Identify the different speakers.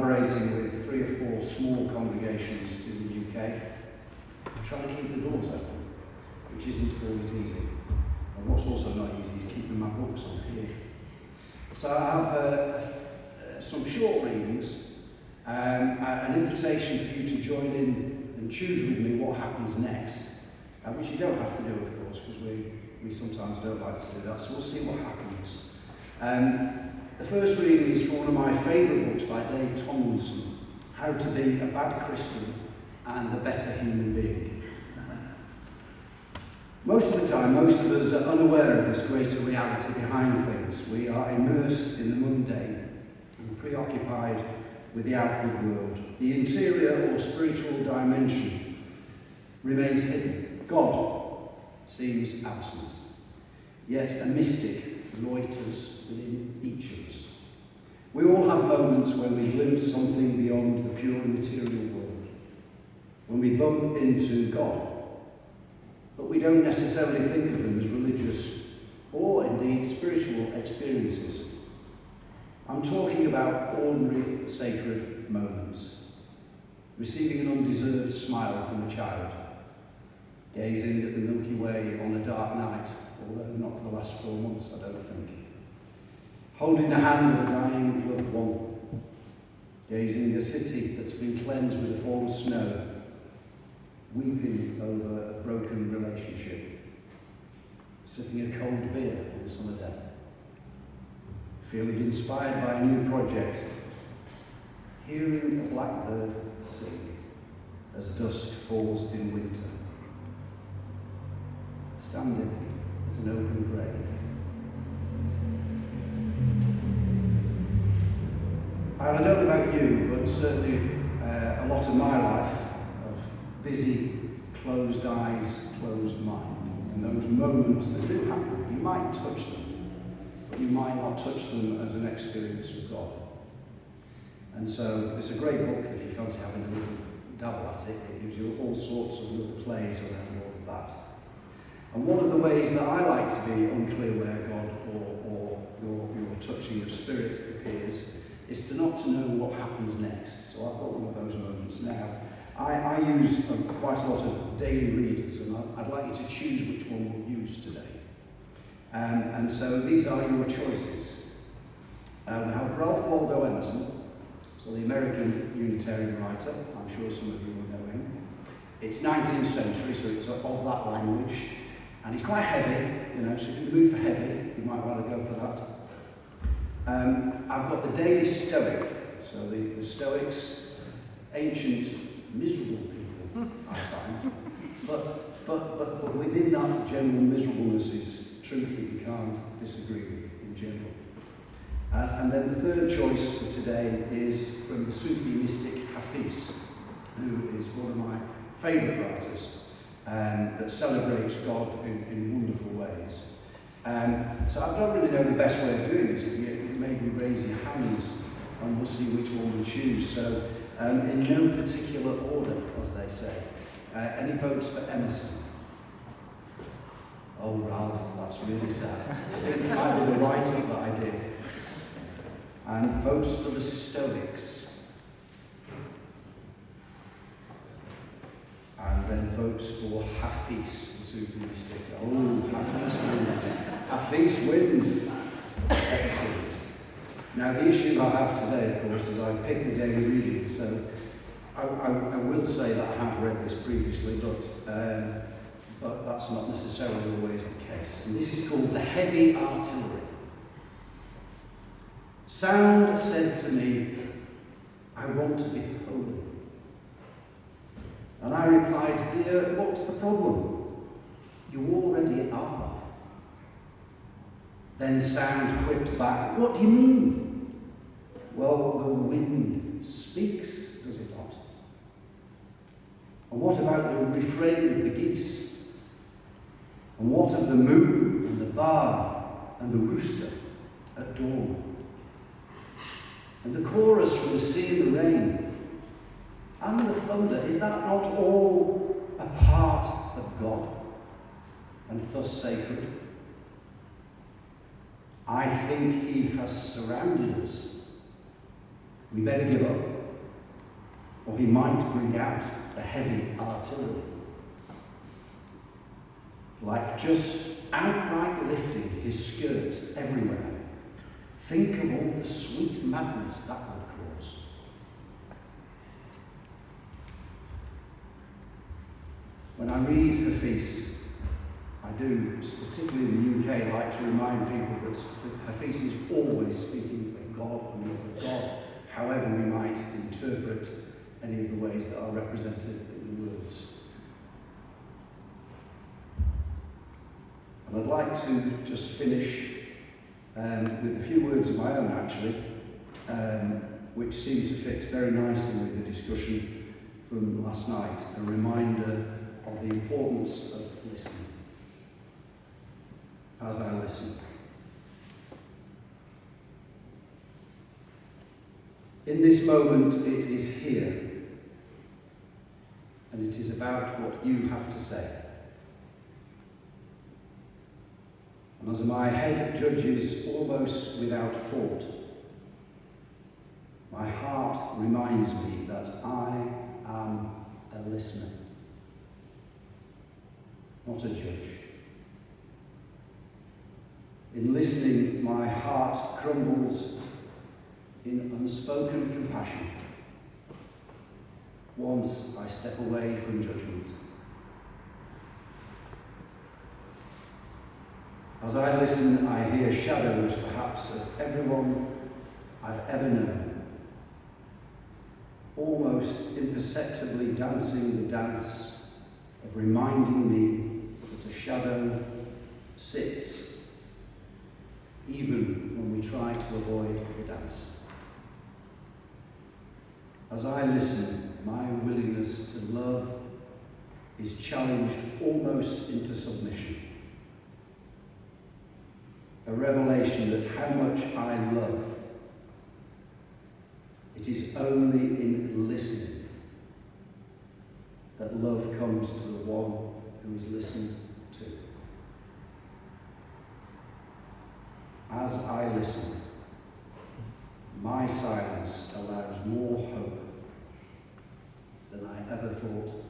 Speaker 1: collaborating with 3 or 4 small congregations in the UK, trying to keep the doors open, which isn't always easy. And what's also not easy is keeping my books on here. So I have some short readings, an invitation for you to join in and choose with me what happens next, which you don't have to do, of course, because we sometimes don't like to do that, so we'll see what happens. The first reading is from one of my favourite books by Dave Tomlinson, How to Be a Bad Christian and a Better Human Being. Most of the time, most of us are unaware of this greater reality behind things. We are immersed in the mundane and preoccupied with the outward world. The interior or spiritual dimension remains hidden. God seems absent. Yet a mystic loiters within each of us. We all have moments when we glimpse something beyond the pure material world, when we bump into God, but we don't necessarily think of them as religious or indeed spiritual experiences. I'm talking about ordinary sacred moments, receiving an undeserved smile from a child, gazing at the Milky Way on a dark night, although not for the last 4 months, I don't think. Holding the hand of a dying loved one, gazing at a city that's been cleansed with a fall of snow, weeping over a broken relationship, sipping a cold beer on a summer day, feeling inspired by a new project, hearing a blackbird sing as dusk falls in winter, standing an open grave. And I don't know about you, but certainly a lot of my life of busy, closed eyes, closed mind, and those moments that do happen, you might touch them, but you might not touch them as an experience of God. And so it's a great book if you fancy having a little dabble at it. It gives you all sorts of little plays around all of that. And one of the ways that I like to be unclear where God or your touching of spirit appears is to not to know what happens next. So I've got one of those moments now. I use quite a lot of daily readers, and I'd like you to choose which one we'll use today. And so these are your choices. We have Ralph Waldo Emerson, so the American Unitarian writer. I'm sure some of you will know him. It's 19th century, so it's of that language. And it's quite heavy, so if you're in the mood for heavy, you might want to go for that. I've got the Daily Stoic, so the Stoics, ancient, miserable people, I find. But within that general miserableness is truth that you can't disagree with in general. And then the third choice for today is from the Sufi mystic Hafiz, who is one of my favourite writers. That celebrates God in wonderful ways. So I don't really know the best way of doing this. Maybe raise your hands and we'll see which one we choose. So in no particular order, as they say. Any votes for Emerson? Oh, Ralph, that's really sad. I think it might be the writer that I did. And votes for the Stoics. And then votes for Hafiz, the Sufi mystic. Oh, Hafiz wins. Hafiz wins. Excellent. Now, the issue I have today, of course, is I picked the daily reading, so I will say that I have read this previously, but that's not necessarily always the case. And this is called The Heavy Artillery. Sound said to me, I want to be holy. And I replied, dear, what's the problem? You already are. Then sound quipped back, what do you mean? Well, the wind speaks, does it not? And what about the refrain of the geese? And what of the moon and the bar and the rooster at dawn? And the chorus from the sea and the rain? And the thunder, is that not all a part of God and thus sacred? I think he has surrounded us. We better give up. Or he might bring out the heavy artillery, like just outright lifting his skirt everywhere. Think of all the sweet madness that would cause. When I read Hafiz, I do, particularly in the UK, like to remind people that Hafiz is always speaking of God and love of God, however we might interpret any of the ways that are represented in the words. And I'd like to just finish with a few words of my own, actually, which seem to fit very nicely with the discussion from last night, a reminder of the importance of listening. As I listen. In this moment, it is here, and it is about what you have to say. And as my head judges almost without thought, my heart reminds me that I am a listener, not a judge. In listening, my heart crumbles in unspoken compassion. Once I step away from judgment. As I listen, I hear shadows, perhaps, of everyone I've ever known, almost imperceptibly dancing the dance of reminding me that a shadow sits even when we try to avoid the dance. As I listen, my willingness to love is challenged almost into submission. A revelation that how much I love, it is only in listening that love comes to the one who is listened to. As I listen, my silence allows more hope than I ever thought